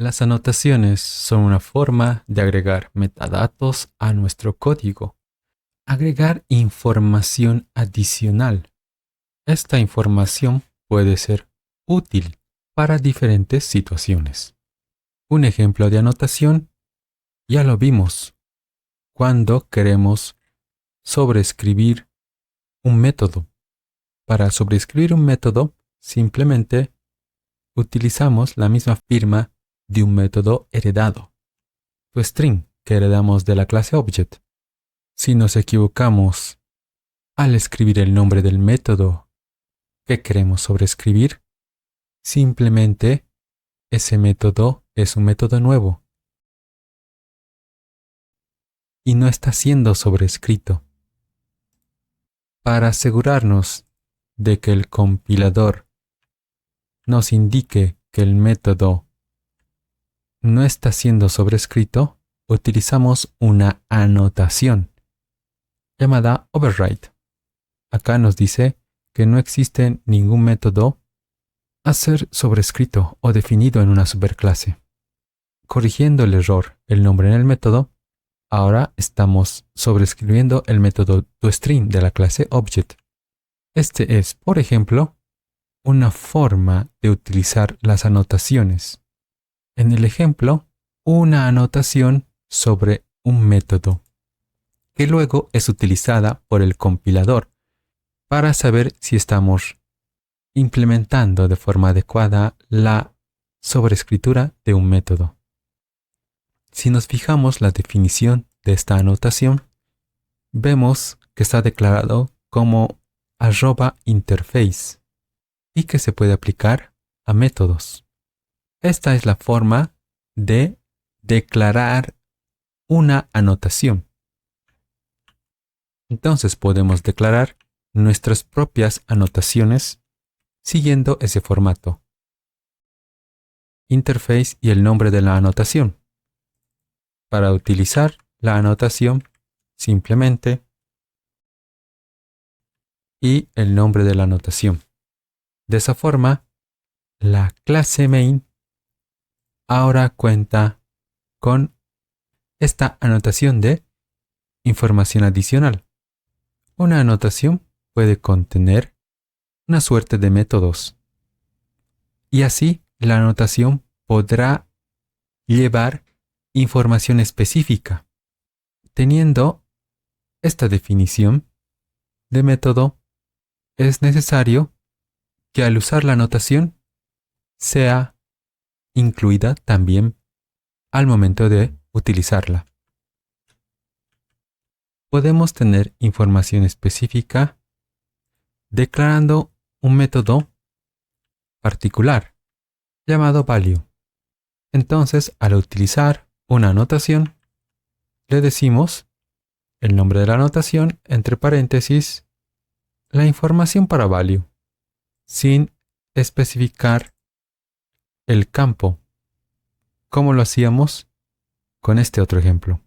Las anotaciones son una forma de agregar metadatos a nuestro código. Agregar información adicional. Esta información puede ser útil para diferentes situaciones. Un ejemplo de anotación ya lo vimos cuando queremos sobreescribir un método. Para sobreescribir un método, simplemente utilizamos la misma firma de un método heredado, toString, que heredamos de la clase Object. Si nos equivocamos al escribir el nombre del método que queremos sobreescribir, simplemente ese método es un método nuevo y no está siendo sobreescrito. Para asegurarnos de que el compilador nos indique que el método no está siendo sobrescrito, utilizamos una anotación llamada override. Acá nos dice que no existe ningún método a ser sobrescrito o definido en una superclase. Corrigiendo el error, el nombre en el método, ahora estamos sobrescribiendo el método toString de la clase Object. Este es, por ejemplo, una forma de utilizar las anotaciones. En el ejemplo, una anotación sobre un método, que luego es utilizada por el compilador para saber si estamos implementando de forma adecuada la sobreescritura de un método. Si nos fijamos la definición de esta anotación, vemos que está declarado como @interface y que se puede aplicar a métodos. Esta es la forma de declarar una anotación. Entonces podemos declarar nuestras propias anotaciones siguiendo ese formato. Interface y el nombre de la anotación. Para utilizar la anotación, simplemente y el nombre de la anotación. De esa forma, la clase main ahora cuenta con esta anotación de información adicional. Una anotación puede contener una suerte de métodos y así la anotación podrá llevar información específica. Teniendo esta definición de método, es necesario que al usar la anotación sea incluida también al momento de utilizarla. Podemos tener información específica declarando un método particular llamado value. Entonces, al utilizar una anotación, le decimos el nombre de la anotación, entre paréntesis, la información para value, sin especificar el campo, como lo hacíamos con este otro ejemplo.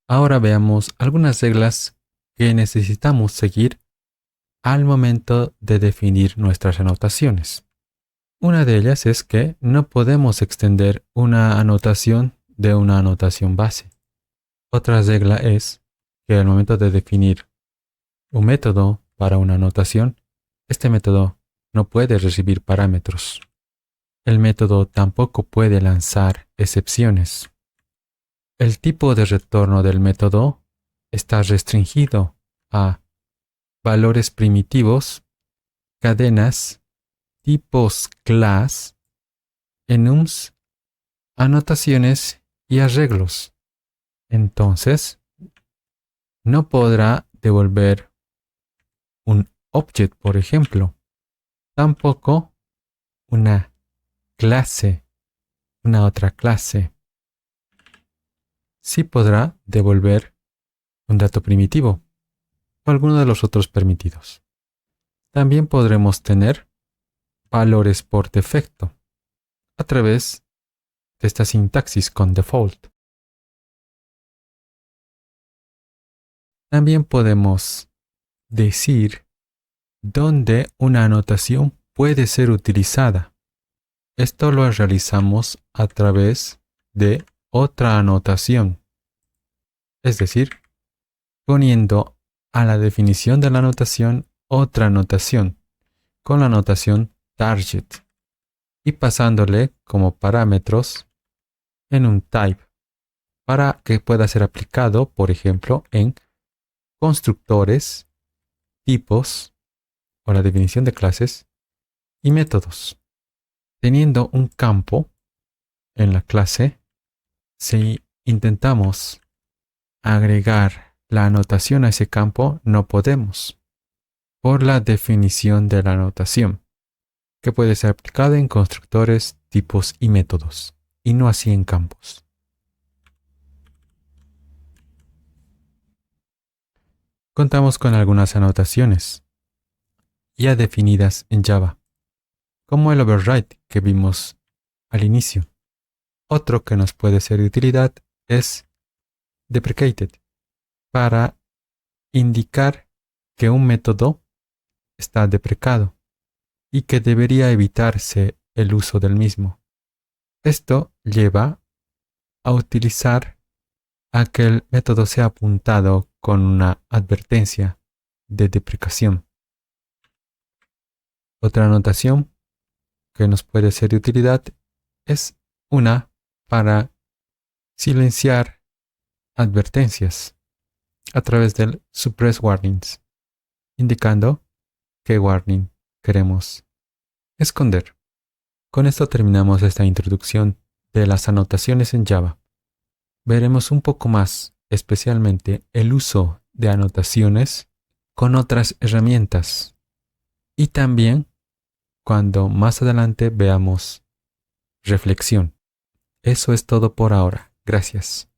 Ahora veamos algunas reglas que necesitamos seguir al momento de definir nuestras anotaciones. Una de ellas es que no podemos extender una anotación de una anotación base. Otra regla es que al momento de definir un método para una anotación, este método no puede recibir parámetros. El método tampoco puede lanzar excepciones. El tipo de retorno del método está restringido a valores primitivos, cadenas, tipos class, enums, anotaciones y arreglos. Entonces, no podrá devolver un object, por ejemplo. Tampoco una clase, una otra clase. Sí podrá devolver un dato primitivo o alguno de los otros permitidos. También podremos tener valores por defecto a través de esta sintaxis con default. También podemos decir donde una anotación puede ser utilizada. Esto lo realizamos a través de otra anotación, es decir, poniendo a la definición de la anotación otra anotación, con la anotación target, y pasándole como parámetros en un type, para que pueda ser aplicado, por ejemplo, en constructores, tipos o la definición de clases y métodos. Teniendo un campo en la clase, si intentamos agregar la anotación a ese campo, no podemos, por la definición de la anotación, que puede ser aplicada en constructores, tipos y métodos, y no así en campos. Contamos con algunas anotaciones ya definidas en Java, como el override que vimos al inicio. Otro que nos puede ser de utilidad es deprecated, para indicar que un método está deprecado y que debería evitarse el uso del mismo. Esto lleva a utilizar a que el método sea apuntado con una advertencia de deprecación. Otra anotación que nos puede ser de utilidad es una para silenciar advertencias a través del suppress warnings, indicando qué warning queremos esconder. Con esto terminamos esta introducción de las anotaciones en Java. Veremos un poco más, especialmente el uso de anotaciones con otras herramientas, y también cuando más adelante veamos reflexión. Eso es todo por ahora. Gracias.